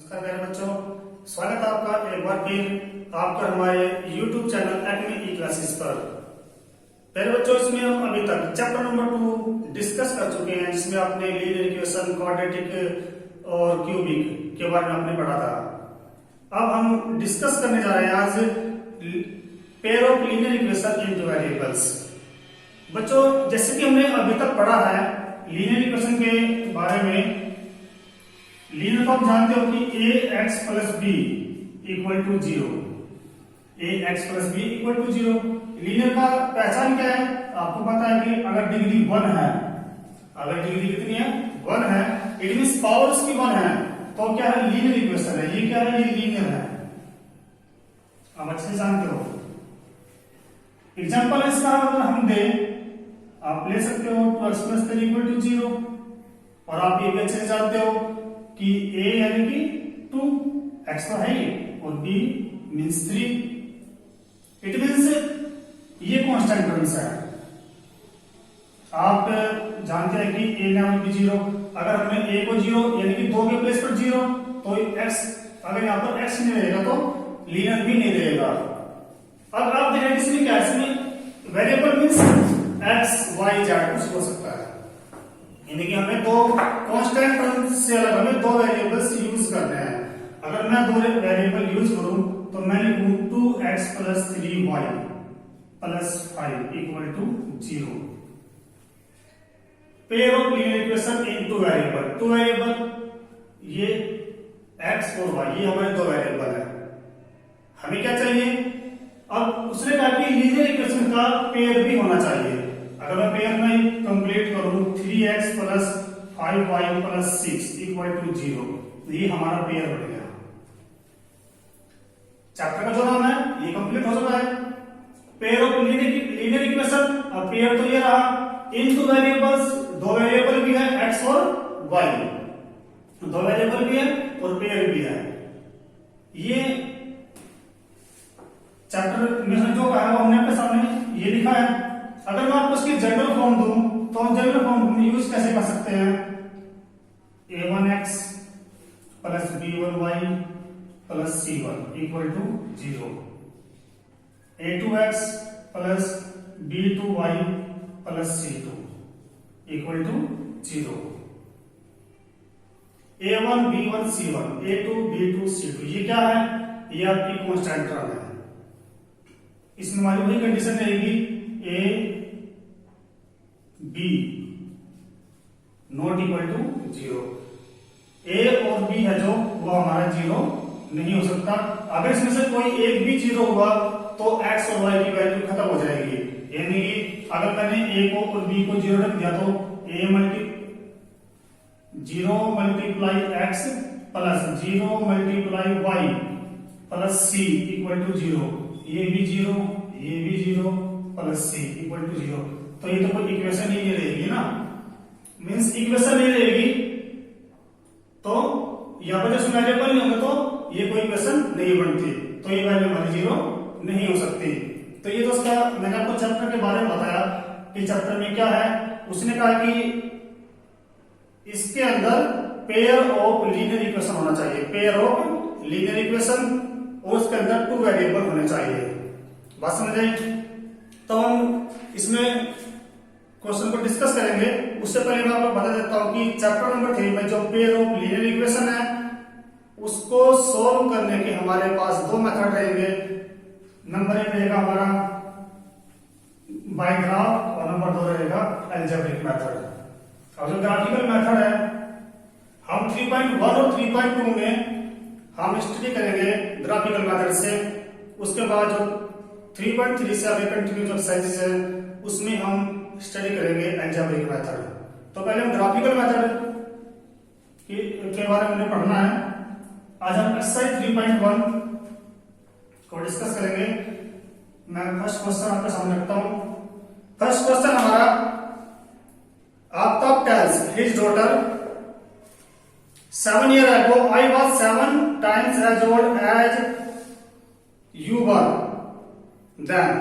नमस्कार मेरे बच्चों, स्वागत है आपका एक बार फिर आपका हमारे YouTube चैनल एकेडमी क्लासेस पर। मेरे बच्चों, इसमें हम अभी तक चैप्टर नंबर 2 डिस्कस कर चुके हैं, जिसमें आपने लीनियर इक्वेशन, क्वाड्रेटिक और क्यूबिक के बारे में आपने पढ़ा था। अब हम डिस्कस करने जा रहे हैं आज pair of linear equation into variables. बच्चों, जैसे कि हमने अभी तक पढ़ा है लीनियर इक्वेशन के बारे में, लीनियर फॉर्म जानते हो कि ax plus B equal to 0। ax plus B equal to 0। Linear का पहचान क्या है? आपको पता है कि अगर डिग्री 1 है, अगर डिग्री कितनी है? 1 है, इट मींस पावर उसकी 1 है, तो क्या है? लीनियर इक्वेशन है। ये क्या है? ये लीनियर है। आप अच्छे से जानते हो। एग्जांपल इसका अगर हम दें, आप ले सकते हो 2x प्लस 3 इक्वल टू 0, और आप ये भी अच्छे से जानते हो कि a यानी कि 2, x तो है ही, और b मीन्स 3। इट मीन्स ये कांस्टेंट टर्म्स है। आप जानते हैं कि a ना भी 0, अगर हमने a को 0 यानी कि 2 के प्लेस पर 0, तो x, अगर यहां पर x नहीं रहेगा तो लीनियर भी नहीं रहेगा। अब आप देखें इसमें क्या है? इसमें variable means x, y, z कुछ हो सकता है, यानी कि हमें दो कांस्टेंट टर्म्स से अलग हमें दो वेरिएबल्स यूज करने हैं। अगर मैं दो वेरिएबल यूज करूं तो मैं लिखूं 2x plus 3y plus 5 equal to 0। Pair of linear equation in two variable. Two variable ये x और y, ये हमारे दो वेरिएबल है। हमें क्या चाहिए? अब उसने कहा कि लीनियर इक्वेशन का पेयर भी होना चाहिए। अगर मैं पेयर में कंप्लीट करूं 3x plus 5y plus 6 equal to 0, ये हमारा पेयर बन गया। चैप्टर का जो नाम है ये कंप्लीट हो चुका है, पेयर ऑफ लीनियर इक्वेशन। अब पेयर तो ये रहा इनटू वेरिएबल्स, दो वेरिएबल भी है x और y, दो वेरिएबल भी है और पेयर भी है। ये चैप्टर में जो कहा है वो हमने आपके सामने ये लिखा है। अगर मैं आपको इसकी जनरल फॉर्म दूं तो हम जनरल फॉर्म यूज कैसे कर सकते हैं? a1x plus b1y plus c1 equal to 0, a2x plus b2y plus c2 equal to 0, a1 b1 c1 a2 b2 c2। ये क्या है? ये आपकी कांस्टेंट टर्म है। इसमें हमारी वही कंडीशन रहेगी a b not equal to 0। a और b है जो, वो हमारा 0 नहीं हो सकता। अगर इसमें से कोई एक भी 0 हुआ तो x और y की वैल्यू खत्म हो जाएगी। यानी कि अगर मैंने a को और b को 0 रख दिया तो a 0 multiply x plus 0 multiply y plus c equal to 0, ये भी 0, ये भी 0 प्लस c इक्वल टू 0। तो ये तो कोई इक्वेशन ही नहीं रहेगी ना, मींस इक्वेशन नहीं रहेगी, तो यहां पर जब वेरिएबल नहीं होगा तो ये कोई इक्वेशन नहीं बनती, तो ये वैल्यू हमारी 0 नहीं हो सकती। तो ये दोस्तों मैंने आपको चैप्टर के बारे में बताया कि चैप्टर में क्या है। उसने कहा कि इसके अंदर पेयर ऑफ लीनियर इक्वेशन होना चाहिए, पेयर ऑफ लीनियर इक्वेशन, और उसके अंदर 2 वेरिएबल होने चाहिए। बात समझ आई? तो हम इसमें क्वेश्चन को डिस्कस करेंगे। उससे पहले मैं आपको बता देता हूं कि चैप्टर नंबर 3 में जो पेयर ऑफ लीनियर इक्वेशन है उसको सॉल्व करने के हमारे पास 2 मेथड रहेंगे। नंबर 1 रहेगा हमारा बाय ग्राफ और नंबर 2 रहेगा अलजेब्रिक मेथड। अब जो ग्राफिकल मेथड है, हम 3.1 और 3.2 में हम स्टडी करेंगे ग्राफिकल मेथड से। उसके बाद जो 3.3 से आगे कंटिन्यू जो एक्सरसाइजेस है उसमें हम स्टडी करेंगे अलजेब्रिक मेथड। तो पहले हम ग्राफिकल मेथड के बारे में पढ़ना है। आज हम एक्सरसाइज 3.1 को डिस्कस करेंगे। मैं फर्स्ट क्वेश्चन आपके सामने रखता हूं। फर्स्ट क्वेश्चन हमारा, Aftab tales his daughter 7 years ago I was 7 times as old as you were then.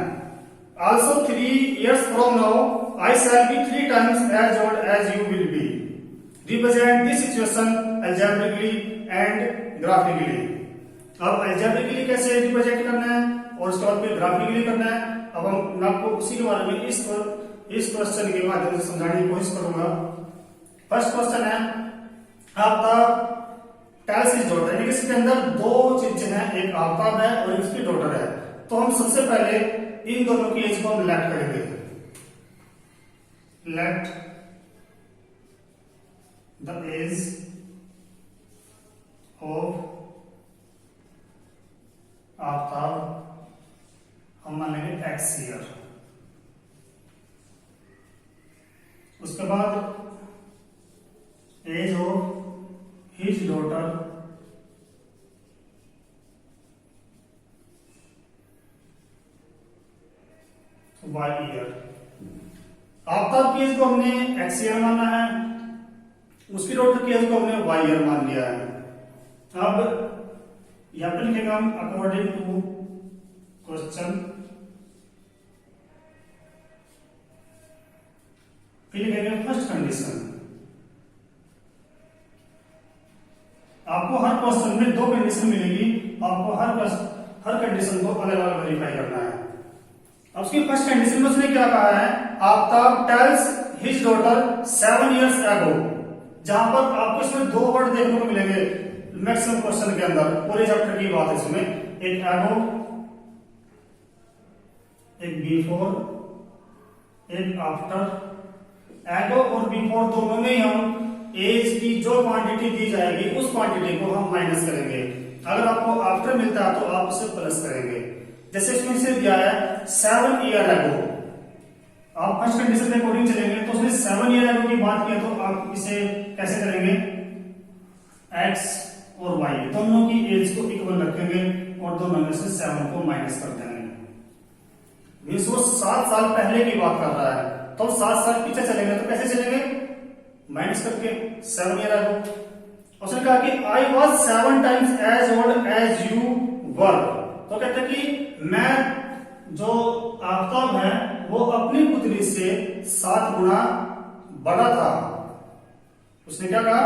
Also 3 years from now I shall be 3 times as old as you will be. Represent this situation algebraically and graphically. अब algebraically कैसे represent करना है और उसके बाद फिर graphically करना है, अब मैं आपको उसी के बारे में इस क्वेश्चन के माध्यम से समझाने की कोशिश करूंगा। फर्स्ट क्वेश्चन है आपका टाइल्स इज डॉटर, यानी कि इसके अंदर दो चीजें हैं, एक आफ्ताब है और इसकी डॉटर है। तो हम सबसे पहले इन दोनों की एज को हम लेट करेंगे, let the age of Aftab हम मान लेंगे x ईयर। उसके बाद age of his daughter y year. Aftab की एज को हमने x ईयर माना है, उसकी डॉटर की एज को हमने y ईयर मान लिया है। अब यहां पर लिखेगा हम अकॉर्डिंग टू क्वेश्चन, फिर लिखेंगे फर्स्ट कंडीशन। आपको हर क्वेश्चन में दो कंडीशन मिलेगी, आपको हर कंडीशन को अलग अलग वेरीफाई करना है। अब उसकी फर्स्ट कंडीशन में उसने क्या कहा है, Aftab tales his daughter 7 years ago, जहां पर आपको इसमें दो वर्ड देखने को मिलेंगे मैक्सिमम क्वेश्चन के अंदर, पूरे चैप्टर की बात है इसमें, एक एगो, एक बिफोर, एक आफ्टर। एगो और बिफोर दोनों में हम एज की जो क्वांटिटी दी जाएगी उस क्वांटिटी को हम माइनस करेंगे। अगर आपको आफ्टर मिलता है तो आप उसे प्लस करेंगे। जैसे इसमें से दिया है 7 year ago, आप फर्स्ट कंडीशन के अकॉर्डिंग चलेंगे तो उसने 7 year ago की बात की, तो आप इसे कैसे करेंगे, x और y दोनों की एज को इक्वल रखेंगे और दोनों में से 7 को माइनस कर देंगे। वो 7 साल पहले की बात कर रहा है, तो 7 साल पीछे चलेंगे तो कैसे चलेंगे, माइनस करके 7 year ago। उसने कहा कि I was 7 times as old as you were, तो कहते हैं कि मैं जो आफ्ताब है वो अपनी पुत्री से 7 गुना बड़ा था। उसने क्या कहा,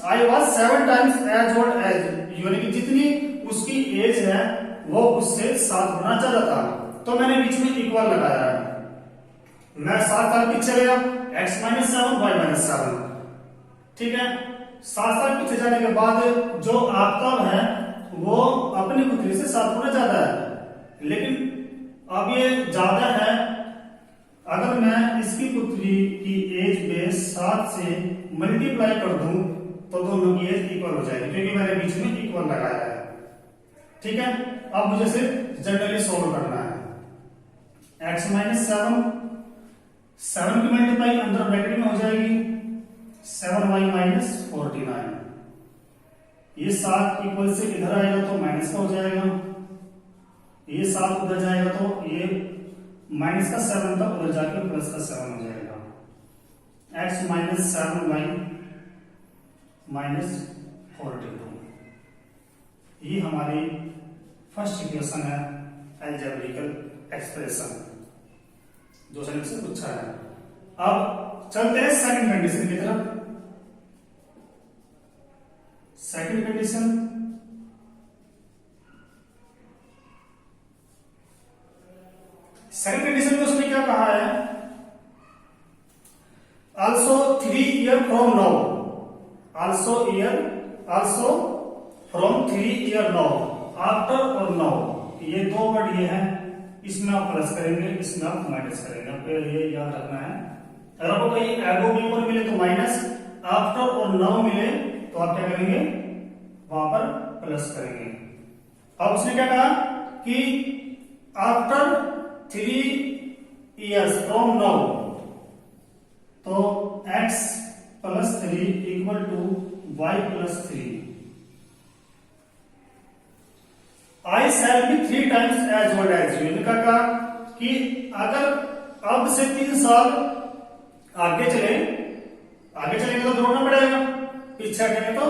I was 7 times as old as you, यानी कि जितनी उसकी एज है वो उससे 7 गुना ज्यादा था। तो मैंने बीच में इक्वल लगाया है, मैं 7 साल पीछे गया, x माइनस 7 y माइनस 7, ठीक है। 7 साल पीछे जाने के बाद जो आफ्ताब है वो अपनी पुत्री से 7 गुना ज्यादा है, लेकिन अब ये ज्यादा है, अगर मैं इसकी पुत्री की एज में 7 से मल्टीप्लाई कर दूं तो दोनों की एज इक्वल हो जाएगी, क्योंकि मैंने बीच में इक्वल लगाया है, ठीक है। अब मुझे सिर्फ जनरली सोल्व करना है। x माइनस 7 की मल्टीप्लाई अंदर ब्रैकेट में हो जाएगी 7y माइनस 49, ये 7 इक्वल से इधर आएगा तो माइनस का हो जाएगा, ये 7 उधर जाएगा तो ये माइनस का 7 था उधर जाके प्लस का 7 हो जाएगा। x माइनस 7y माइनस 42, ये हमारी फर्स्ट इक्वेशन है, अलजेब्रिकल एक्सप्रेशन जो से पूछा है। अब चलते हैं सेकंड कंडीशन की तरफ। सेकंड कंडीशन, सेकंड कंडीशन में उसने क्या कहा है, also 3 year from now, also from 3 year now, after और नाउ, ये दो वर्ड ये है, इसमें आप प्लस करेंगे, इसमें आप माइनस करेंगे, आपको ये याद रखना है। अगर आपको कहीं एगो बिफोर मिले तो माइनस, आफ्टर और नाउ मिले तो आप क्या करेंगे, वहां पर प्लस करेंगे। अब उसने क्या कहा कि आफ्टर 3 years फ्रॉम नाउ, तो x plus 3 equal to y plus 3, I shall be 3 times as old as you. इनका कहा कि अगर अब से 3 साल आगे चलेंगे तो जोड़ना पड़ेगा, पीछे हटेंगे तो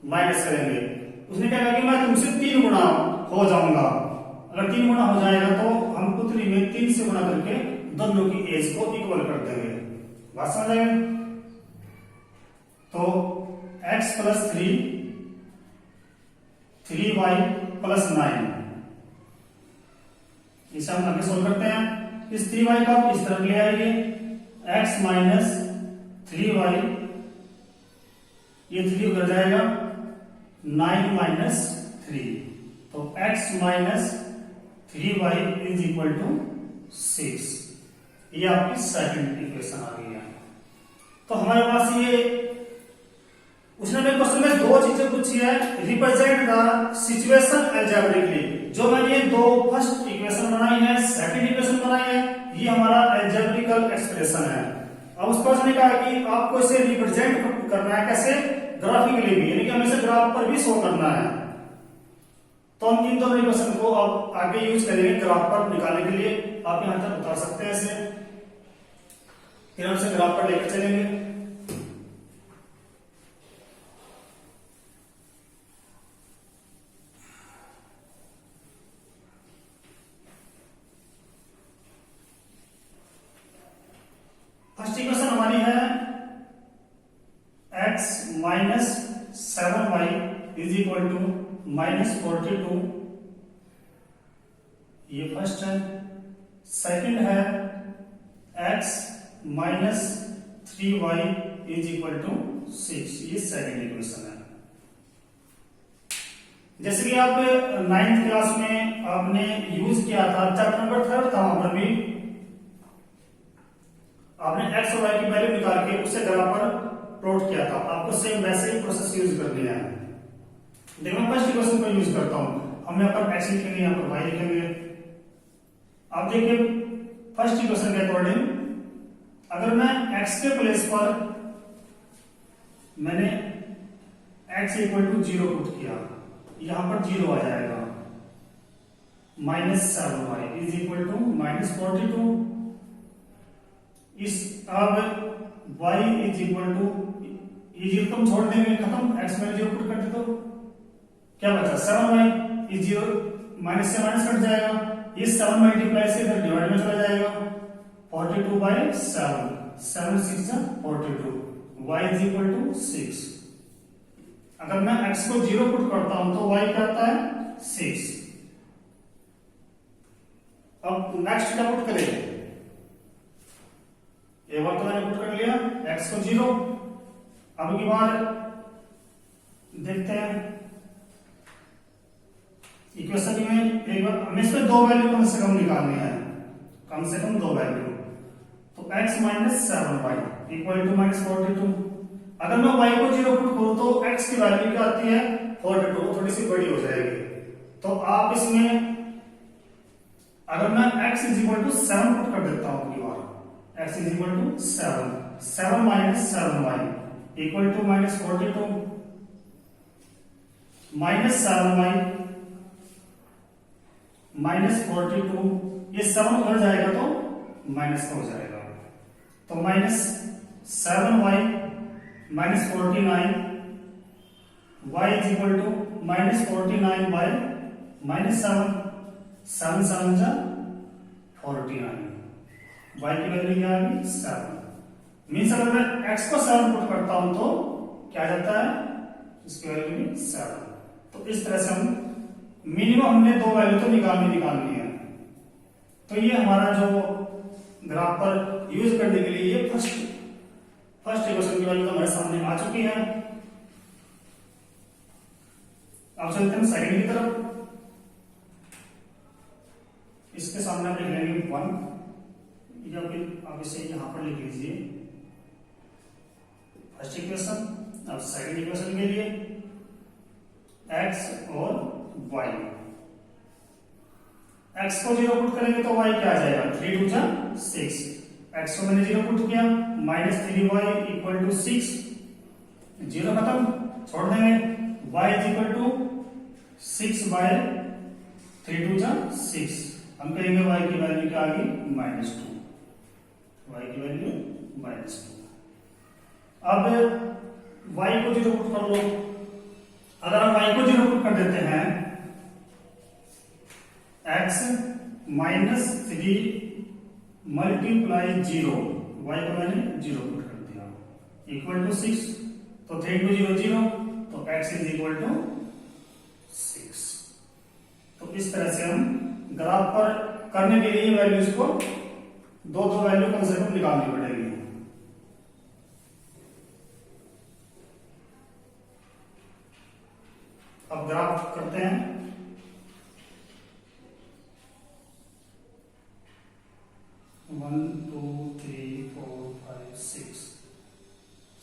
माइनस करेंगे। उसने क्या कहा कि मैं तुमसे 3 गुना हो जाऊंगा, अगर 3 गुना हो जाएगा तो हम पुत्री में 3 से गुना करके दोनों की एज को इक्वल कर देंगे। बात समझ आएगी? तो x प्लस 3 प्लस 9। इसे हम आगे सोल्व करते हैं। इस 3y को आप इस तरफ ले आइए, x माइनस 3y, ये 3 उधर जाएगा, 9 माइनस 3, तो x minus 3y is equal to 6। ये आपकी सेकंड इक्वेशन आ गई है। तो हमारे पास ये, उसने मेरे क्वेश्चन में दो चीजें पूछी है, रिप्रेजेंट द सिचुएशन अलजेब्रिकली। जो मैंने ये दो फर्स्ट इक्वेशन बनाई है, सेकंड इक्वेशन बनाई है, ये हमारा अलजेब्रिकल एक्सप्रेशन है। अब उस क्वेश्चन ने कहा कि आपको इसे रिप्रेजेंट करना है कैसे, ग्राफिकली भी, यानी कि हमें इसे ग्राफ पर भी शो करना है। तो हम इन दोनों इक्वेशन को अब आगे यूज करेंगे ग्राफ पर निकालने के लिए। आप यहां तक उतार सकते हैं इसे, फिर हम इसे ग्राफ पर लेकर चलेंगे। फर्स्ट इक्वेशन हमारी है x minus 7y is equal to minus 42, ये फर्स्ट है। सेकंड है x minus 3y is equal to 6, ये सेकंड इक्वेशन है। जैसे कि आप 9th क्लास में आपने यूज किया था, चैप्टर नंबर 3 था, वहां पर भी आपने x और y की वैल्यू निकाल के उसे ग्राफ पर प्लॉट किया था। आपको सेम वैसे ही प्रोसेस यूज करनी है। देखो मैं फर्स्ट इक्वेशन को यूज करता हूं, हम यहाँ पर x लिखेंगे, यहाँ पर y लिखेंगे। आप देखिए फर्स्ट इक्वेशन के अकॉर्डिंग, अगर मैं x के प्लेस पर मैंने x इक्वल टू 0 पुट किया, यहां पर 0 आ जाएगा, minus 7y is equal to minus 42। इस अब y इज इक्वल टू, ये 0 तुम छोड़ देंगे, खत्म, x में 0 पुट कर दे तो क्या बचा, 7y इज 0, माइनस से माइनस कट जाएगा, ये 7 मल्टीप्लाई से इधर डिवाइड में चला जाएगा, 42 by 7, 7 6 42, y is equal to 6। अगर मैं x को 0 पुट करता हूं तो y क्या आता है 6। अब नेक्स्ट क्या पुट करेंगे, ये बार तो मैंने पुट कर लिया, x को 0। अब की बार देखते हैं इक्वेशन में, एक बार हमें इसमें दो वैल्यू कम से कम निकालनी है, कम से कम दो वैल्यू। तो x minus 7y equal to minus 42। अगर मैं y को 0 पुट करूं तो x की वैल्यू क्या आती है 42, थोड़ी सी बड़ी हो जाएगी। तो आप इसमें अगर मैं x is equal to 7 put कर देता हूं की बार, x is equal to 7 minus 7y equal to minus 42, minus 7y minus 42, ये 7 उधर जाएगा तो माइनस हो जाएगा, तो minus 7y minus 49, y is equal to minus 49 by minus 7, 7 7 जा 49, y की वैल्यू क्या आ गई 7। मीन्स अगर मैं x को 7 पुट करता हूं तो क्या जाता है, इसकी वैल्यू भी 7। तो इस तरह से हम मिनिमम हमने दो वैल्यू तो निकालनी है। तो ये हमारा जो ग्राफ पर यूज करने के लिए ये फर्स्ट इक्वेशन की वैल्यू तो हमारे सामने आ चुकी है। अब चलते हैं सेकंड की तरफ। इसके सामने आप लिख लेंगे 1, या फिर आप इसे यहां पर लिख लीजिए फर्स्ट इक्वेशन। अब सेकंड इक्वेशन के लिए x और y, x को 0 पुट करेंगे तो y क्या आ जाएगा 3 2 जा 6, x को मैंने 0 पुट किया, माइनस 3y इक्वल टू 6, 0 खत्म, छोड़ देंगे, y is equal to 6 by 3 2 जा 6। हम कहेंगे y की वैल्यू क्या आ गई -2, y की वैल्यू -2। अब y को 0 पुट कर लो। अगर हम y को 0 पुट कर देते हैं, x माइनस 3 मल्टीप्लाई 0, y को मैंने 0 पुट कर दिया, इक्वल टू 6, तो 3 2 0 0, तो x इज इक्वल टू 6। तो इस तरह से हम ग्राफ पर करने के लिए वैल्यूज को दो दो वैल्यू कम से कम निकालनी पड़ेगी। अब ग्राफ करते हैं। One two three four five six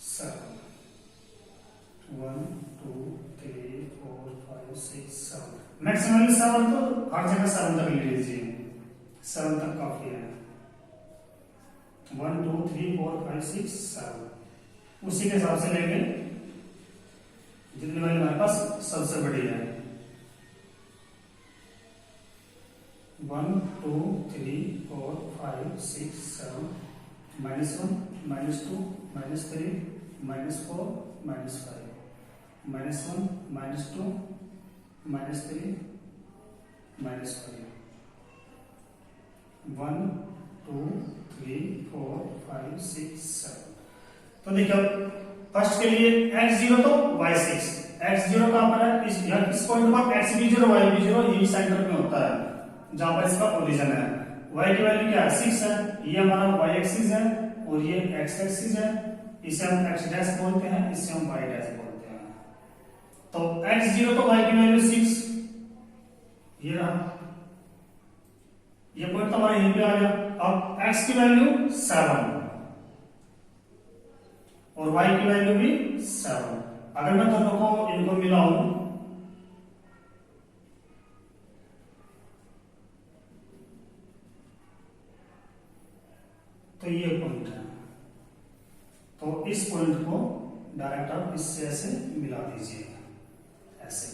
seven, 1 2 3 4 5 6 7, maximum 7, तो हर जगह 7 तक ले लीजिए, 7 तक काफी है। 1 2 3 4 5 6 7 उसी के हिसाब से लेंगे जितनी वैल्यू हमारे पास सबसे बड़ी है। 1 2 3 4 5 6 7, -1 -2 -3 -4 -5, -1 -2 -3 -5, 1 2 3 4 5 6 7। तो देखिए फर्स्ट के लिए x0 तो y6, x0 कहां पर है, इस पॉइंट पर x b0 y b0 यही सेंटर में होता है जहां पर इसका ओरिजिन है। y की वैल्यू क्या है 6 है, ये हमारा y एक्सिस है और ये x एक्सिस है, इसे हम x डैश बोलते हैं, इसे हम y डैश बोलते हैं। तो x0 तो y की वैल्यू 6, ये रहा, ये पॉइंट तो हमारा यहीं पे आ गया। अब x की वैल्यू 7 और y की वैल्यू भी 7। अगर मैं दोनों को इनको मिलाऊं तो ये पॉइंट है, तो इस पॉइंट को डायरेक्ट आप इससे ऐसे मिला दीजिए, ऐसे,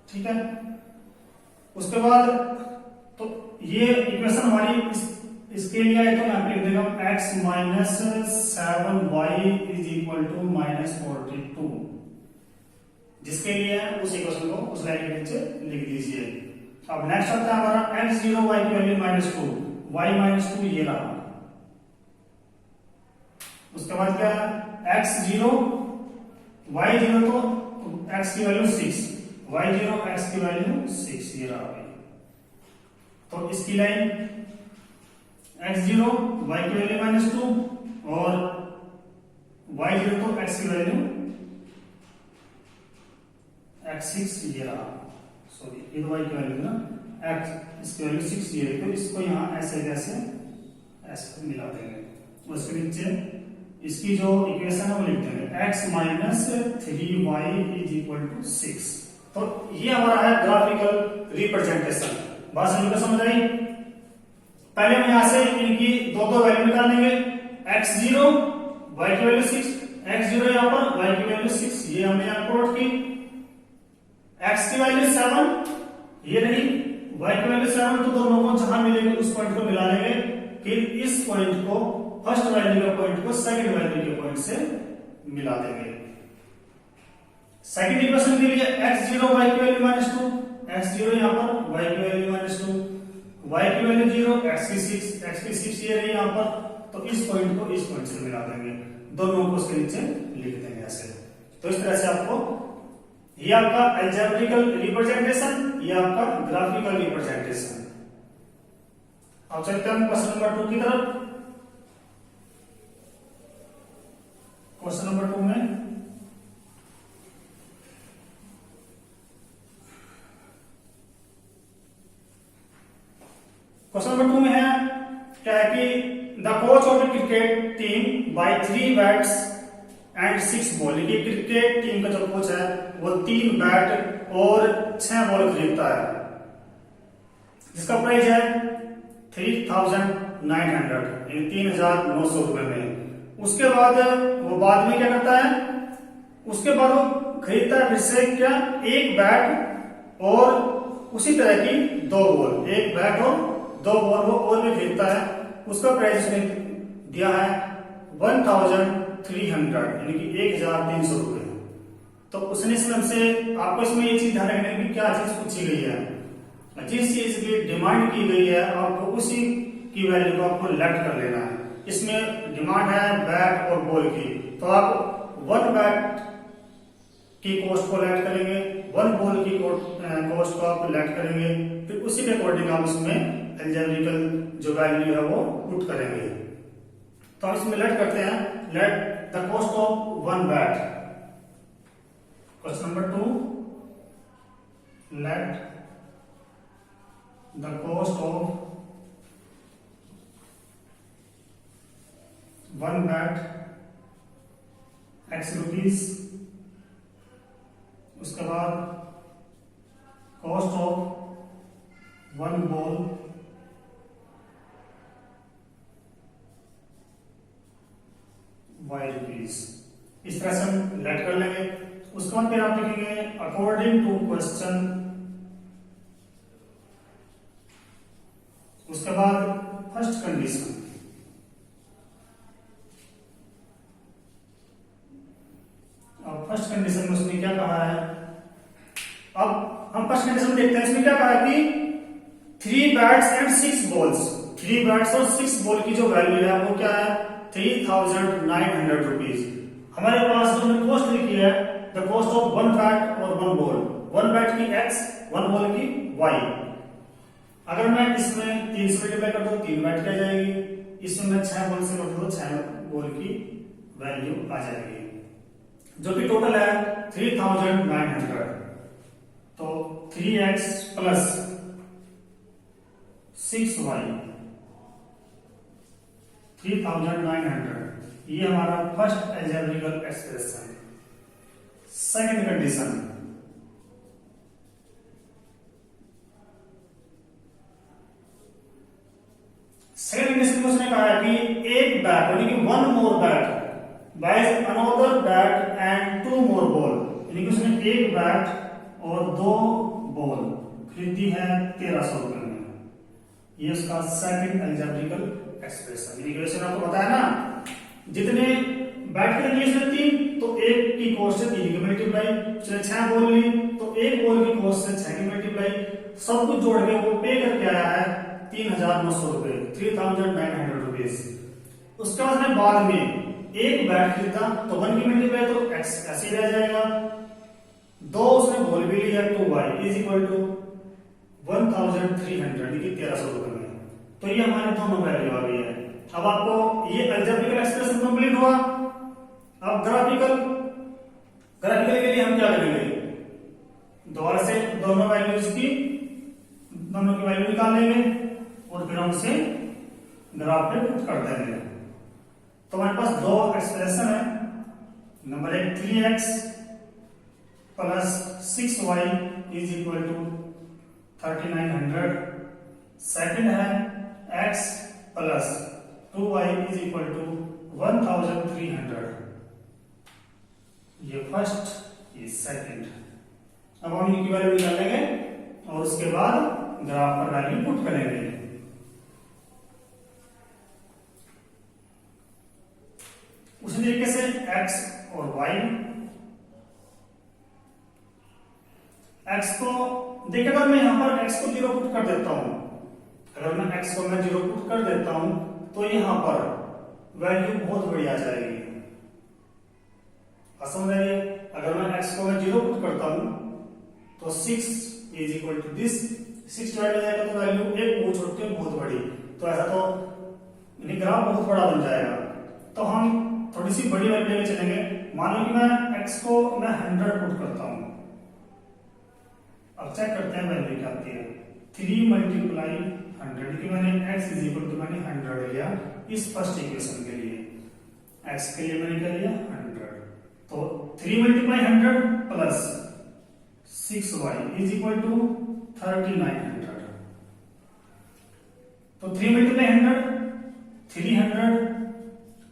ठीक है। उसके बाद तो ये इक्वेशन हमारी इसके लिए है, तो मैं लिख देगा x minus 7y is equal to -42, जिसके लिए है उस इक्वेशन को उस लाइन के नीचे लिख दीजिए। अब नेक्स्ट आता है हमारा x0 y की वैल्यू -2, y -2 ये रहा। उसके बाद क्या है x0 y0 तो x की वैल्यू 6, y0 x की वैल्यू 6 ये रहा। तो इसकी लाइन x0 y की वैल्यू -2 और y0 तो x की वैल्यू x6 ये रहा, सॉरी ये तो y की वैल्यू ना, x इसकी वैल्यू 6 ये है, तो इसको यहां ऐसे जैसे ऐसे मिला देंगे। उसके नीचे इसकी जो इक्वेशन है वो लिख देंगे x minus 3y is equal to 6। तो ये हमारा है ग्राफिकल रिप्रेजेंटेशन। बात समझ आई? पहले हम यहां से इनकी दो दो वैल्यू निकालेंगे, x0 y की वैल्यू 6, x0 यहां पर y की वैल्यू 6 ये हमने यहां प्लॉट की, x की वैल्यू 7 ये रही, y की वैल्यू 7, तो दोनों को जहां मिलेंगे उस पॉइंट को मिला लेंगे, फिर इस पॉइंट को फर्स्ट वैल्यू के पॉइंट को सेकंड वैल्यू के पॉइंट से मिला देंगे। सेकंड इक्वेशन के लिए x0 y की वैल्यू -2, x0 यहां पर y की वैल्यू -2, y की वैल्यू 0, x की 6 ये रही यहां पर, तो इस पॉइंट को इस पॉइंट से मिला देंगे, दोनों को उसके नीचे लिख देंगे ऐसे। तो इस तरह से आपको ये आपका अलजेब्रिकल रिप्रेजेंटेशन, ये आपका ग्राफिकल रिप्रेजेंटेशन। अब चलते हैं क्वेश्चन नंबर 2 की तरफ। क्वेश्चन नंबर 2 में क्वेश्चन नंबर 2 में है क्या है कि the coach of the cricket team buy 3 bats and 6 ball, ये क्रिकेट टीम का जो कोच है वो 3 बैट और 6 बॉल खरीदता है, जिसका प्राइस है 3,900 यानी 3,900 रुपए में। उसके बाद वो बाद में क्या करता है, उसके बाद वो खरीदता है फिर से क्या, 1 बैट और उसी तरह की 2 बॉल, 1 बैट और 2 बॉल वो और भी खरीदता है। उसका प्राइस उसने दिया है 1,300 यानी कि 1,300 रुपए। तो उसने इसमें हमसे, आपको इसमें ये चीज ध्यान रखने की क्या चीज पूछी गई है, जिस चीज की डिमांड की गई है आपको उसी की वैल्यू को आपको लेफ्ट कर लेना है। इसमें डिमांड है बैट और बॉल की, तो आप 1 बैट की कॉस्ट को लेट करेंगे, 1 बॉल की कॉस्ट को आप लेट करेंगे, फिर उसी के अकॉर्डिंग आप उसमें एल्जेब्रिकल जो वैल्यू है वो पुट करेंगे। तो हम इसमें लेट करते हैं, let the cost of 1 bat. Question number 2, let the cost of 1 bat x rupees, उसके बाद cost of 1 ball y rupees. इस तरह से हम लेट कर लेंगे। उसके बाद फिर आप लिखेंगे अकॉर्डिंग टू क्वेश्चन, उसके बाद फर्स्ट कंडीशन, अब फर्स्ट कंडीशन में उसने क्या कहा है, अब हम फर्स्ट कंडीशन देखते हैं। इसमें क्या कहा है कि 3 बैट्स एंड 6 बॉल्स, 3 बैट्स और 6 बॉल की जो वैल्यू है वो क्या है 3900 रुपीज। हमारे पास जो हमने कॉस्ट लिखी है, द कॉस्ट ऑफ 1 बैट और 1 बॉल, 1 बैट की x, 1 बॉल की y। अगर मैं इसमें 3 से मल्टीप्लाई कर दूं 3 बैट की आ जाएगी, इसमें मैं 6 बॉल से कर दूं 6 बॉल की वैल्यू आ जाएगी, जो कि टोटल है 3900। तो 3x प्लस 6y 3900, ये हमारा first algebraic expression. Second condition, second condition में उसने कहा है कि एक बैट यानी कि 1 more bat buys another bat and 2 more ball, यानी कि उसने 1 बैट और 2 बॉल खरीदी है 1300 रुपए में। ये उसका सेकंड अलजेब्रिकल एक्सप्रेशन। यानी कि वैसे आपको बताया ना, जितने बैट के लिए उसने 3, तो 1 की कॉस्ट से 3 की मल्टीप्लाई, उसने 6 बॉल ली तो 1 बॉल की कॉस्ट से 6 की मल्टीप्लाई, सब कुछ जोड़ के वो पे करके आया है 3900 रुपए, 3900 रुपीज। उसके बाद में बाद में 1 बैट खरीदा तो 1 की मल्टीप्लाई तो x ऐसे ही रह जाएगा, 2 उसने बॉल भी लिया 2y इज इक्वल टू 1300 यानी कि 1300 रुपए में। तो ये हमारे दोनों वैल्यू आ गई है। अब आपको ये अलजेब्रिकल एक्सप्रेशन कंप्लीट हुआ। अब ग्राफिकल के लिए हम क्या करेंगे, दोबारा से दोनों की वैल्यू निकाल लेंगे और फिर हम उसे ग्राफ पे पुट कर देंगे। तो हमारे पास 2 एक्सप्रेशन है। Number 1 3x plus 6y is equal to 3900। Second है x plus 2y is equal to 1300। ये फर्स्ट, ये सेकंड। अब हम इनकी वैल्यू निकालेंगे और उसके बाद ग्राफ पर वैल्यू पुट करेंगे। उसी तरीके से x और y, x को देखिए, अगर मैं यहां पर x को 0 पुट कर देता हूं, अगर मैं x को मैं 0 पुट कर देता हूं तो यहां पर वैल्यू बहुत बड़ी आ जाएगी। समझ रही है? अगर मैं x को मैं 0 पुट करता हूं तो 6 is equal to this, 6 divide हो जाएगा तो वैल्यू एक वो छोड़ के बहुत बड़ी, तो ऐसा तो ग्राफ बहुत बड़ा बन जाएगा। तो हम थोड़ी सी बड़ी वैल्यू लेके चलेंगे। मान लो कि मैं x को मैं 100 पुट करता हूं। अब चेक करते हैं वैल्यू क्या आती है। 3 मल्टीप्लाई 100 की मैंने x इज इक्वल टू मैंने 100 लिया इस फर्स्ट इक्वेशन के लिए, x के लिए मैंने क्या लिया 100। तो 3 multiply 100 plus 6y is equal to 3900। तो 3 multiply 100 300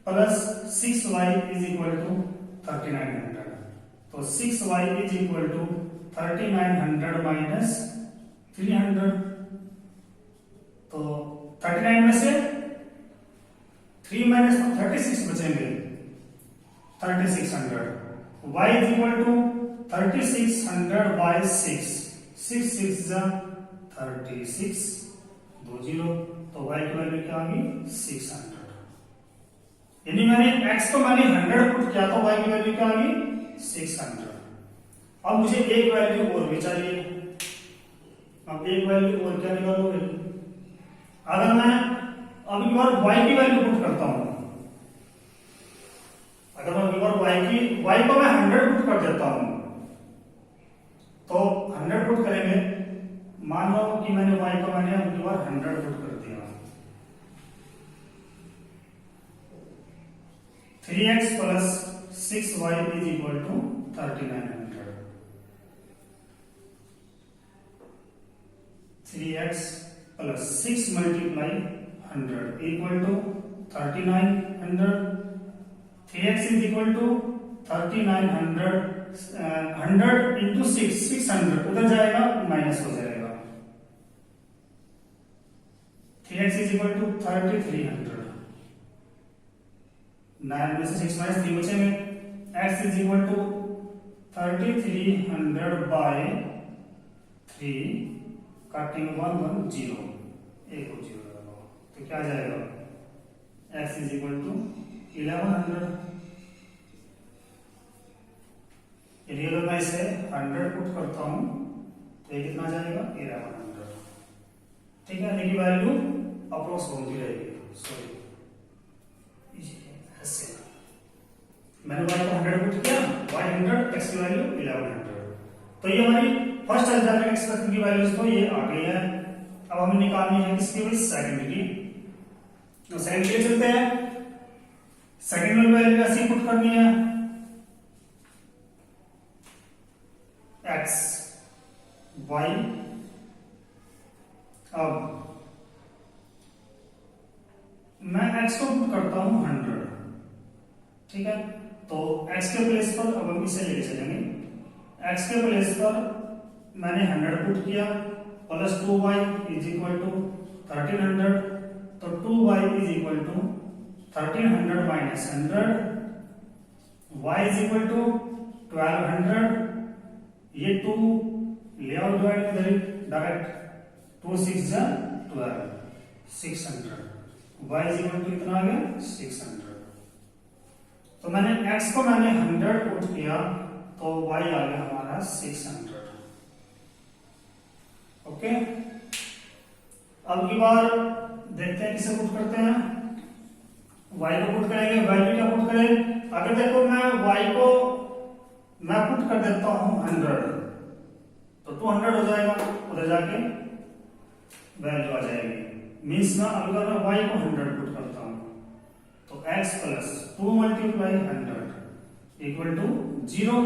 plus 6y is equal to 3900। तो 6y is equal to 3900 minus 300। तो 39 में से 3 माइनस 36 बचेंगे, 3600। y is equal to 3600 by 6, 6 6 36 2 0। तो y की वैल्यू क्या आ गई 600। यानी मैंने x को मैंने 100 पुट किया तो y की वैल्यू क्या आ गई 600। अब मुझे एक वैल्यू और भी चाहिए। अब एक वैल्यू और क्या निकालोगे? अगर मैं अब एक बार y की वैल्यू पुट करता हूं, अगर मैं एक बार y को मैं 100 पुट कर देता हूं, तो 100 पुट करेंगे, मान लो कि मैंने y को मैंने अब एक बार 100 पुट कर दिया, 3x plus 6y is equal to 3900। 3x plus 6 multiply 100 equal to 3900। 3x is equal to 3900, 100 into 600 उधर जाएगा, माइनस हो जाएगा। 3x इज इक्वल टू 3300, 9 में से 6 माइनस 3 बचेंगे। x is equal to 3300 by 3, काटेंगे 1 1 0, एक और 0 लगाओ, तो क्या जाएगा? x is equal to 1100। यदि अगर मैं इसे 100 पुट करता हूं तो ये कितना जाएगा? 1100। ठीक है, लेकिन वैल्यू अप्रोक्स होती रहेगी। सॉरी, ऐसे मैंने y को 100 पुट किया, y 100, x की वैल्यू 1100। तो ये हमारी फर्स्ट अल्जेब्रिक एक्सप्रेशन की वैल्यूज तो ये आ गई है। अब हमें निकालनी है किसकी वैल्यू? सेकंड की। तो सेकंड के लिए चलते हैं। सेकंड में वैल्यू ऐसी पुट करनी है, x y। अब मैं x को पुट करता हूं 100, ठीक है, तो x के प्लेस पर अब हम इसे लेके चलेंगे। x के प्लेस पर मैंने 100 पुट किया, plus 2y is equal to 1300, तो 2y is equal to 1300 minus 100, y is equal to 1200, ये 2 ले आओ डिवाइड इधर डायरेक्ट, 2 6 जा 12, 600, y इज इक्वल टू कितना आ गया? 600। तो मैंने x को मैंने 100 पुट किया, तो y आ गया हमारा 600। ओके, अब की बार देखते हैं किसे पुट करते हैं। y को पुट करेंगे, वैल्यू क्या पुट करें? अगर देखो मैं y को मैं पुट कर देता हूं 100, तो 200 हो जाएगा, उधर जाके वैल्यू आ जाएगी। मीन्स मैं अगर मैं y को 100 पुट करता हूं, तो x plus 2 multiply 100 equal to 0,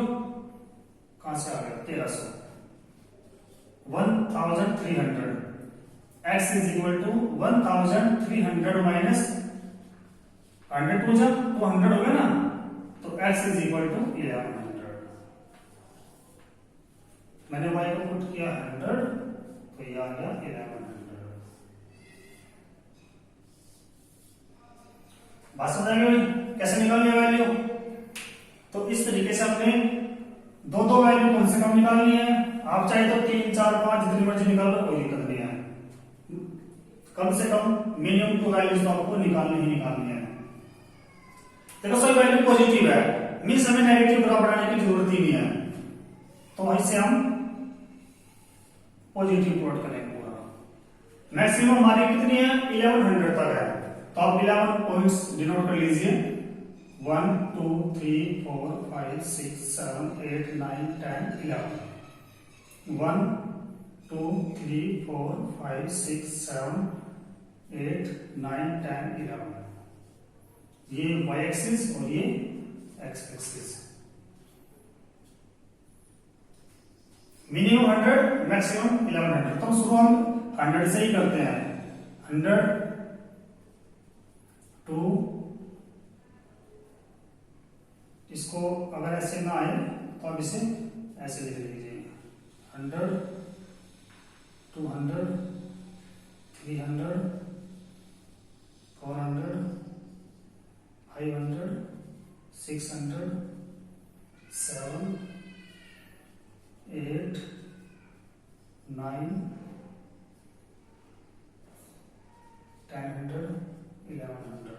कहां से आ गया? 1300, 1300। x is equal to 1300 minus 100 two जा 200 हो गया ना, तो x इज इक्वल टू 1100। मैंने y को पुट किया 100, तो ये आ गया 1100। बात समझ आ गई कैसे निकालनी है वैल्यू? तो इस तरीके से हमने दो वैल्यू कम से कम निकालनी है। आप चाहे तो 3 4 5 जितनी मर्जी निकाल लो, कोई दिक्कत नहीं है। कम से कम मिनिमम 2 वैल्यूज तो आपको निकालनी ही निकालनी है। देखो सर, वैल्यू पॉजिटिव है, मीन्स हमें नेगेटिव ग्राफ बनाने की जरूरत ही नहीं है, तो इसे हम पॉजिटिव प्लॉट करेंगे पूरा। मैक्सिमम हमारी कितनी है? 1100 तक है, तो आप 11 पॉइंट्स डिनोट कर लीजिए। 1 2 3 4 5 6 7 8 9 10 11। 1 2 3 4 5 6 7 8 9 10 11। ये y एक्सिस और ये x एक्सिस। Minimum 100, maximum 1100। तो शुरू हम 100 से ही करते हैं। 100 2, इसको अगर ऐसे ना आए तो आप इसे ऐसे लिख लीजिए। 100 200 300 400 500 600 7 8 9 10 1100।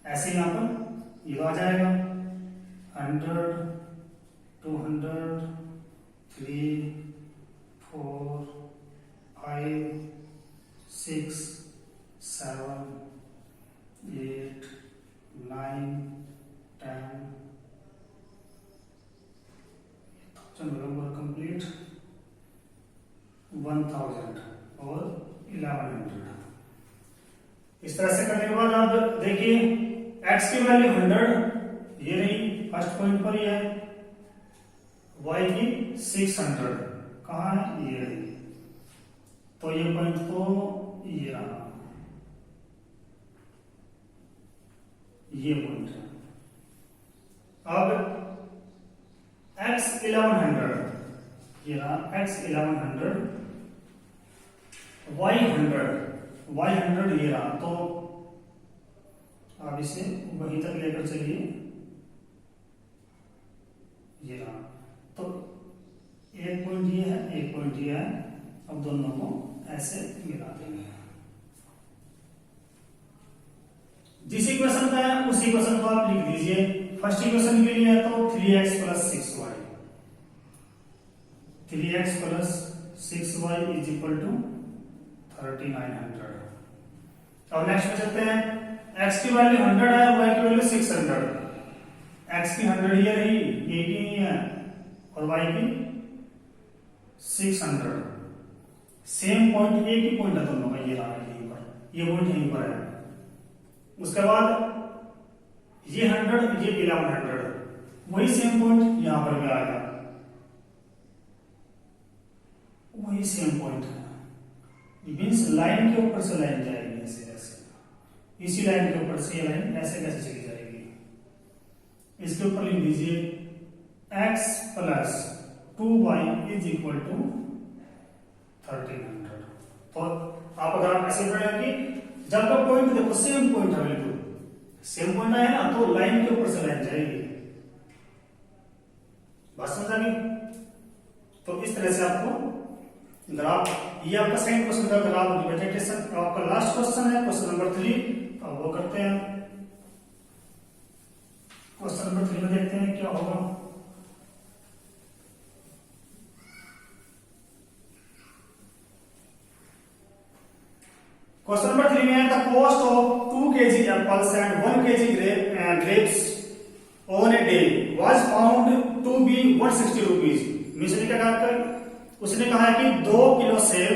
ऐसे यहां पर ये आ जाएगा 100 200 1000 और 1100। इस तरह से करने के बाद आप देखिए x की वैल्यू 100 ये रही फर्स्ट पॉइंट पर, ये है y की 600 कहाँ है, ये रही। तो ये पॉइंट तो ये रहा, ये पॉइंट है। अब x 1100 ये रहा, x 1100 y 100 ये रहा। तो आप इसे वहीं तक लेकर चलिए, ये रहा। तो एक पॉइंट ये है, एक पॉइंट ये है। अब दोनों को ऐसे मिला देंगे। जिस इक्वेशन का है उस इक्वेशन को आप लिख दीजिए। फर्स्ट इक्वेशन के लिए है तो 3x plus 6y, 3x plus 6y is equal to 3900। अब नेक्स्ट में चलते हैं। x की वैल्यू 100 है, y की वैल्यू 600। x की 100 ये रही, ये की नहीं है, और y की 600। सेम पॉइंट, एक ही पॉइंट है दोनों का, ये रहा यहीं पर, ये पॉइंट यहीं पर है। उसके बाद ये 100 ये 1100, वही सेम पॉइंट यहां पर भी आएगा, वही सेम पॉइंट है। मीन्स लाइन के ऊपर से लाइन जाएगी ऐसे ऐसे, इसी लाइन के ऊपर से ये लाइन ऐसे कैसे चली जाएगी। इसके ऊपर लिख दीजिए x plus 2y is equal to 1300। तो आप अगर आप ऐसे पढ़ेंगे कि जब का पॉइंट देखो सेम पॉइंट है, बिल्कुल सेम पॉइंट है ना, तो लाइन के ऊपर से लाइन जाएगी। बात समझ गई? तो इस तरह से आपको ग्राफ, ये आपका सेकंड क्वेश्चन का ग्राफ रिप्रेजेंटेशन। आपका लास्ट क्वेश्चन है क्वेश्चन नंबर 3। अब वो करते हैं। क्वेश्चन नंबर 3 में देखते हैं क्या होगा। क्वेश्चन नंबर 3 में है the cost of 2 kg apples and 1 kg grapes on a day was found to be 160 rupees. Mishra ने क्या कहा, उसने कहा है कि 2 किलो सेब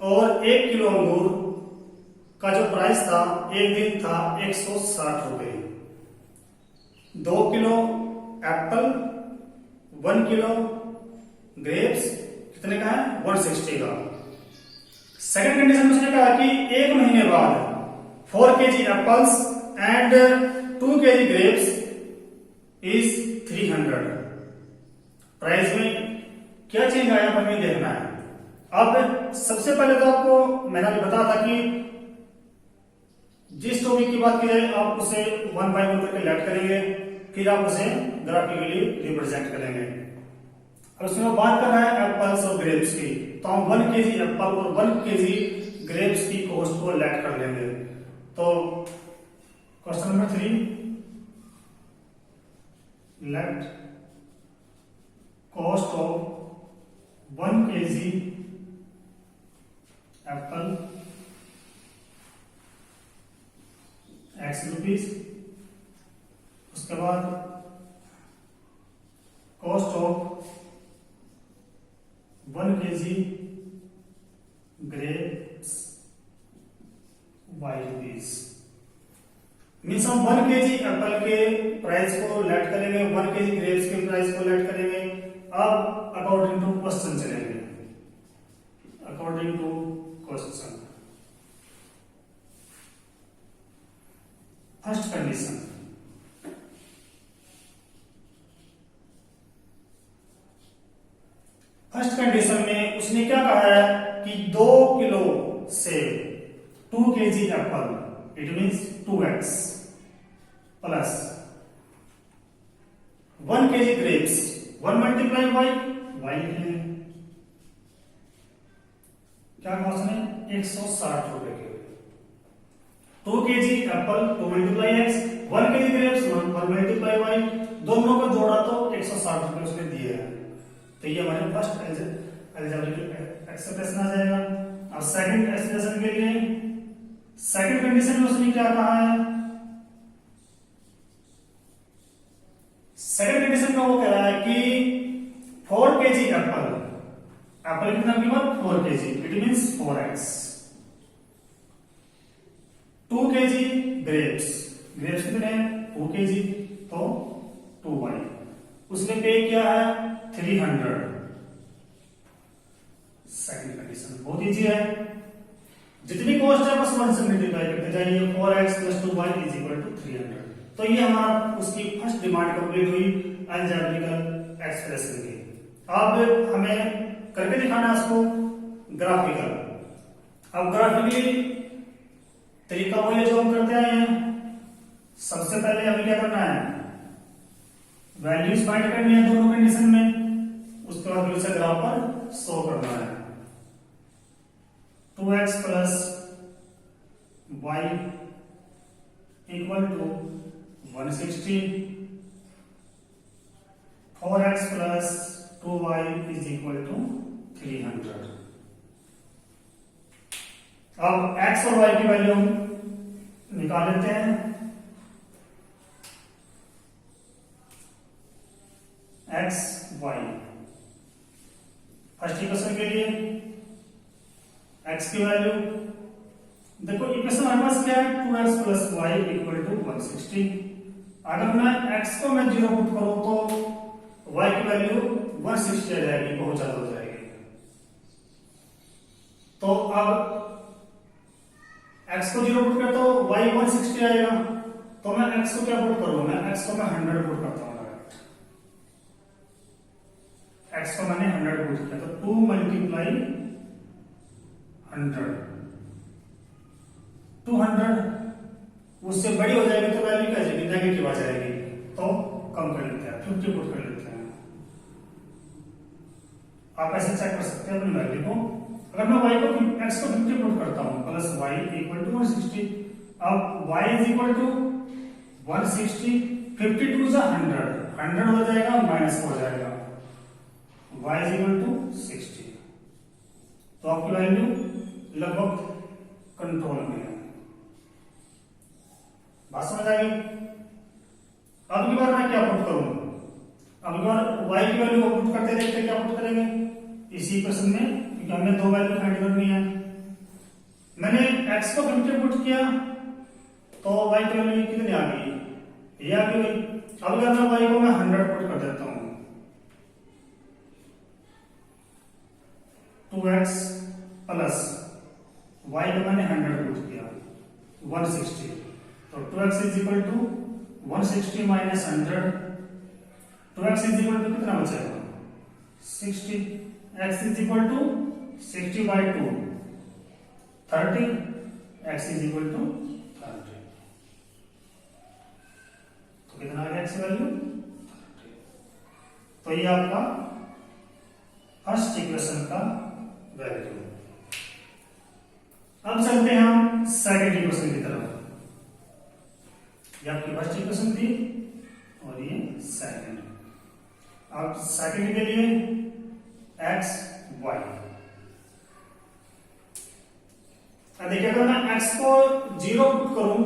और 1 किलो अंगूर का जो प्राइस था एक दिन था 160 रुपए। 2 किलो एप्पल, 1 किलो ग्रेप्स कितने का है, 160 का। सेकंड कंडीशन में उसने कहा कि 1 महीने बाद 4 kg apples and 2 kg grapes is 300। Price में क्या चेंज आया हमें देखना है। अब सबसे पहले तो आपको मैंने अभी बताया था कि जिस टॉपिक की बात की जाए आप उसे 1 बाय 1 करके लेट करेंगे, फिर आप उसे ग्राफिकली रिप्रेजेंट करेंगे। अब उसमें बात कर रहा है एप्पल्स और ग्रेप्स की, तो हम 1 kg एप्पल और 1 kg ग्रेप्स की कॉस्ट को लेट कर लेंगे। तो question number 3, let cost of 1 kg apple x rupees. उसके बाद cost of 1 kg grapes y rupees. Means हम 1 kg एप्पल के प्राइस को लेट करेंगे, 1 kg ग्रेप्स के प्राइस को लेट करेंगे। अब अकॉर्डिंग टू क्वेश्चन चलेंगे, according to question. First condition, first condition में उसने क्या कहा है कि 2 किलो सेब, 2 kg Apple, it means 2x plus 1 kg grapes, 1 multiply by y लिखेंगे। क्या कहा उसने, 160 रुपए के। 2 kg Apple 2 multiply x, 1 kg grapes 1 multiply y, दोनों को जोड़ा तो 160 रुपए उसने दिए हैं। तो ये हमारे फर्स्ट अलजेब्रिक एक्सप्रेशन आ जाएगा। अब सेकंड एक्सप्रेशन के लिए सेकंड कंडीशन में उसने क्या कहा है, सेकंड कंडीशन का वो कह रहा है कि 4 kg एप्पल एप्पल कितना given 4 kg, it means 4x। 2 kg grapes, grapes कितने हैं 2 kg, तो 2y। उसने पे किया है 300। सेकंड कंडीशन बहुत इजी है, जितनी कॉस्ट है बस 1 से मल्टीप्लाई करते जाइए। 4x + 2y = 300। तो ये हमारा उसकी फर्स्ट डिमांड कंप्लीट हुई अलजेब्रिकल एक्सप्रेशन की। अब हमें करके दिखाना है उसको ग्राफिकल। अब ग्राफिकली तरीका वो है जो हम करते आए हैं। सबसे पहले हमें क्या करना है, वैल्यूज फाइंड करनी है दोनों कंडीशन में, उसके बाद फिर उसे ग्राफ पर शो करना है। 2x + y = 160, 4x + 2y = 300। अब x और y की वैल्यू निकाल लेते हैं। x y फर्स्ट इक्वेशन के लिए x की वैल्यू देखो, इक्वेशन हमारे पास क्या है 2x + y = 160। अगर मैं x को मैं 0 पुट करूं तो y की वैल्यू 160 आ जाएगी, बहुत ज्यादा हो जाएगी। तो अब x को 0 पुट करता हूं y 160 आएगा, तो मैं x को क्या पुट करूं, मैं x को मैं 100 पुट करता हूं। x को मैंने 100 पुट किया, तो 2 × 100 200। उससे बड़ी हो जाएगी तो वैल्यू क्या जाएगी, नेगेटिव आ जाएगी, तो कम कर लेते हैं, 50 पुट कर लेते हैं। आप ऐसे चेक कर सकते हैं अपनी वैल्यू को। अगर मैं y को x को 50 पुट करता हूं + y = 160, अब y = 160, 52 × 100 हो जाएगा, माइनस हो जाएगा, y = 60। तो आपकी वैल्यू लगभग कंट्रोल में है। बात समझ आ गई। अब की बार मैं क्या पुट करूं, अब की बार y की वैल्यू को पुट करते देखते क्या पुट करेंगे इसी इक्वेशन में, क्योंकि हमें दो वैल्यू फाइंड करनी है। मैंने x को 50 पुट किया तो y की वैल्यू कितनी आ गई, ये आ गई। अब अगर मैं y को मैं 100 पुट कर देता हूं, 2x + y को मैंने 100 पुट किया 160, तो 2x = 160 - 100, 2x = कितना बचेगा 60, x = 60/2 30, x = 30। तो कितना आ गया x वैल्यू 30। तो ये आपका फर्स्ट इक्वेशन का वैल्यू। अब चलते हैं हम सेकंड इक्वेशन की तरफ। ये आपकी फर्स्ट इक्वेशन थी और ये सेकंड। अब सेकंड के लिए x y, देखिए अगर मैं x को 0 पुट करूं,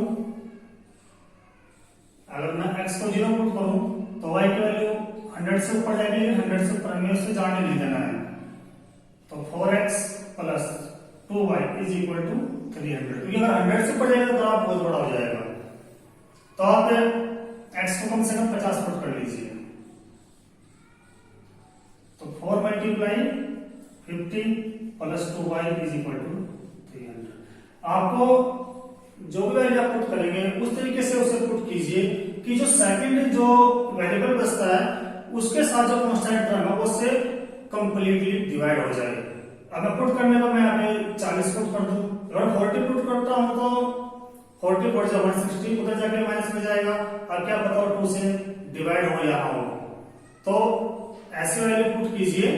अगर मैं x को 0 पुट करूं तो y की वैल्यू 100 से ऊपर जाएगी, 100 से ऊपर हमें उससे जाने नहीं देना है। तो 4x + 2y = 300, क्योंकि अगर 100 से ऊपर जाएगा तो ग्राफ बहुत बड़ा हो जाएगा। तो आप x को कम से कम 50 पुट कर लीजिए, तो 4 × 50 + 2y = 300। आपको जो भी वैल्यू आप पुट करेंगे उस तरीके से उसे पुट कीजिए कि जो सेकंड जो वेरिएबल बचता है उसके साथ जो कांस्टेंट टर्म है उससे कंप्लीटली डिवाइड हो जाए। अगर पुट करने को मैं आगे 40 पुट कर दूं, अगर 40 पुट करता हूं तो 40 × 160 उधर जाके माइनस में जाएगा, और क्या पता 2 से डिवाइड हो या हो। तो ऐसे वैल्यू पुट कीजिए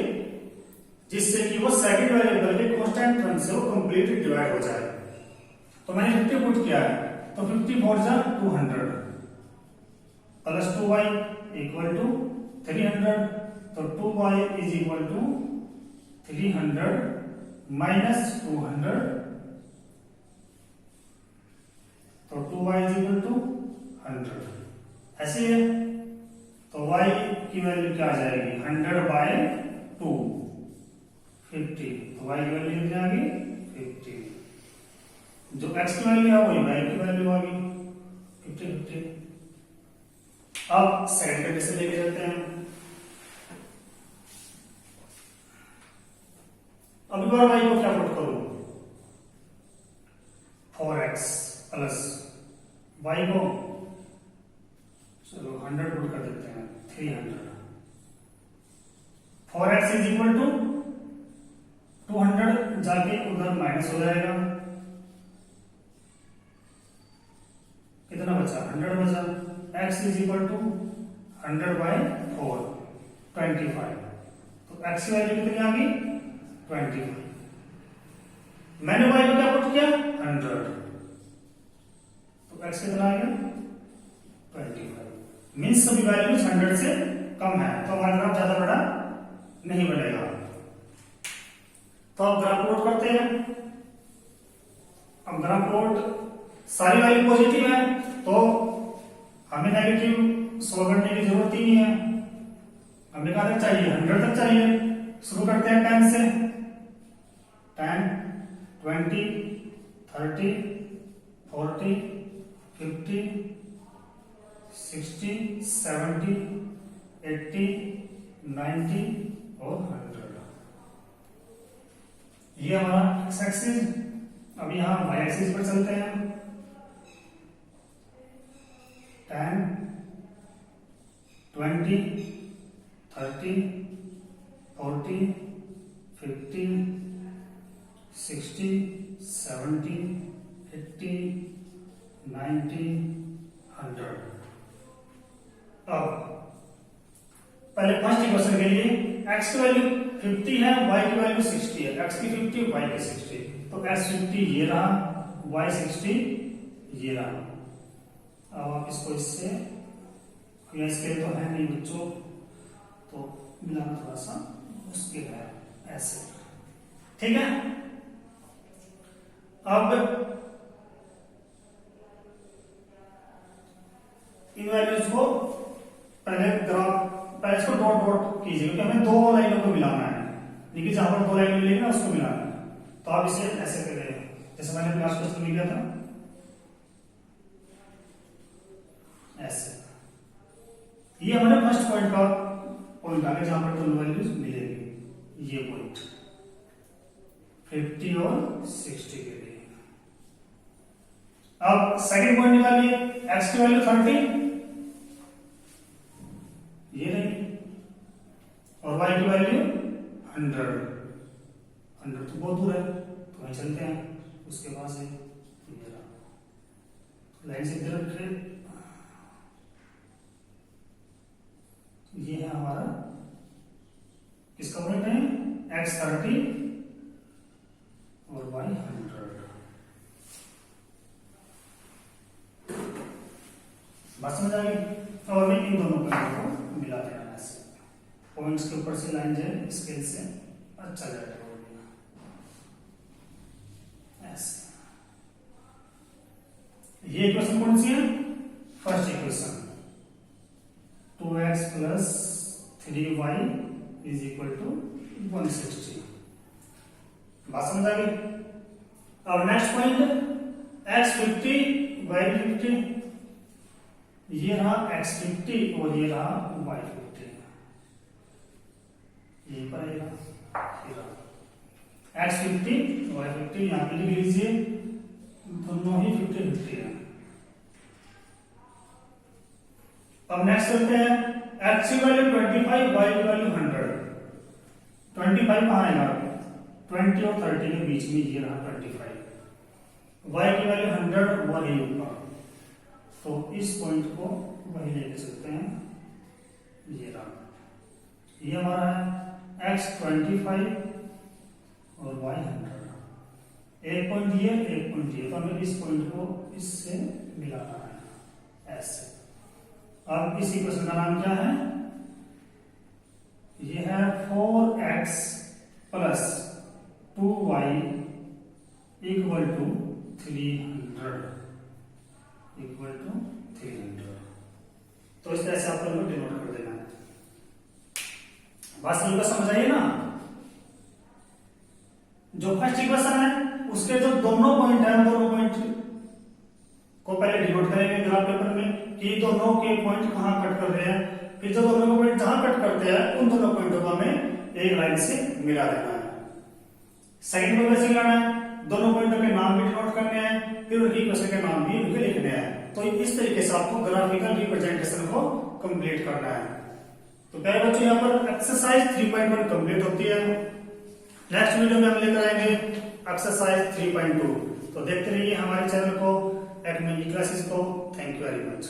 जिससे कि वो सेकंड वेरिएबल के कांस्टेंट टर्म से वो कंप्लीटली डिवाइड हो जाए। तो मैंने 50 पुट किया है, तो 50 × 4 = 200 + 2y = 300, तो 2y = 300 - 200, तो 2y = 100। ऐसे है, तो y की वैल्यू क्या आ जाएगी 100/2। 50, तो y की वैल्यू कितनी आ गई 50। जो x की वैल्यू है वही y की वैल्यू आ गई 50। अब सेकंड कंडीशन लेके चलते हैं। अब एक बार y को क्या पुट करूं, 4x प्लस y को चलो 100 पुट कर देते हैं 300। 4x इज इक्वल टू 200 जाके उधर माइनस हो जाएगा, कितना बचा 100 बचा। x इज इक्वल टू 100/4 25, तो x की वैल्यू कितनी आ गई 25। मैंने y को क्या पुट किया 100, तो x कितना आ गया 25। मीन्स सभी वैल्यूज 100 से कम है, तो हमारा ग्राफ ज्यादा बड़ा नहीं बनेगा। तो अब ग्राफ प्लॉट करते हैं। अब ग्राफ प्लॉट सारी वैल्यू पॉजिटिव है तो हमें नेगेटिव सॉल्व करने की जरूरत ही नहीं है। हमें कहां तक चाहिए 100 तक चाहिए। शुरू करते हैं 10 से। 10 20 30 40 50 60 70 80 90 और 100। ये हमारा एक्स एक्सिस। अब यहां वाई एक्सिस पर चलते हैं। 10 20 30 40 50 60 70 80 90 100। अब पहले फर्स्ट इक्वेशन के लिए x की वैल्यू 50 है, y की वैल्यू 60 है। x की 50 y की 60, तो x 50 ये रहा, y 60 ये रहा। अब आप इसको इससे, स्केल तो है नहीं बच्चों, तो मिलाना थोड़ा सा मुश्किल है ऐसे, ठीक है। अब इन वैल्यूज को पहले इसको डॉट डॉट कीजिए, क्योंकि हमें दो लाइनों को मिलाना है। देखिए जहां पर दो लाइन मिलेगी ना उसको मिलाना है। तो आप इसे ऐसे करें जैसे मैंने क्लास क्वेश्चन में किया था, ऐसे। ये हमारे फर्स्ट पॉइंट का पॉइंट आ गया जहां पर दोनों वैल्यूज मिलेगी। ये पॉइंट 50 और 60 के लिए। अब सेकंड पॉइंट निकालिए। x की वैल्यू 30 ये रही, और y की वैल्यू 100। 100 तो बहुत दूर है, तो वहीं चलते हैं उसके पास है। लाइन से इधर रखे, ये है हमारा किसका पॉइंट है, x 30 और y 100। बात समझ आ गई। और इन दोनों पॉइंट को मिला देना ऐसे, पॉइंट्स के ऊपर से लाइन जाए स्केल से अच्छा जाएगा ऐसे। ये इक्वेशन कौन सी है, first equation. 2x plus 3y is equal to 160। बात समझ आ गई। अब नेक्स्ट पॉइंट x 50 y 50, ये रहा x 50 और ये रहा y 50। ये पर x 50 y 50 यहां पे लिख लीजिए, दोनों ही 50-50 है। अब नेक्स्ट करते हैं x की वैल्यू 25, y की वैल्यू 100। 25 कहां आएगा, 20 और 30 के बीच में ये रहा 25। y की वैल्यू 100 और ये ऊपर, तो इस पॉइंट को वही लेके चलते हैं। ये रहा, ये हमारा है x 25 और y 100। एक पॉइंट ये, एक पॉइंट ये, तो हमें इस पॉइंट को इससे मिलाना है ऐसे। अब इस इक्वेशन का नाम क्या है, ये है 4x plus 2y equal to 300 equal to 300। तो इस तरह से आप लोगों को डिनोट कर देना है। बात समझ आई ना। जो फर्स्ट इक्वेशन है उसके जो दोनों पॉइंट है, दोनों पॉइंट को पहले डिनोट करेंगे ग्राफ पेपर में कि दोनों के पॉइंट कहां कट कर रहे हैं, फिर जो दोनों के पॉइंट जहां कट करते हैं उन दोनों पॉइंटों को हमें एक लाइन से मिला देना है। सेकंड को कैसे मिलाना है, दोनों पॉइंटों के नाम भी डिनोट करने हैं, फिर उनकी इक्वेशन के नाम भी उनके लिखने हैं। तो इस तरीके से आपको ग्राफिकल रिप्रेजेंटेशन को कंप्लीट करना है। तो प्यारे बच्चों यहाँ पर एक्सरसाइज 3.1 कंप्लीट होती है। नेक्स्ट वीडियो में हम लेकर आएंगे एक्सरसाइज 3.2। तो देखते रहिए हमारे चैनल को, एडमिन क्लासेस को। Thank you very much.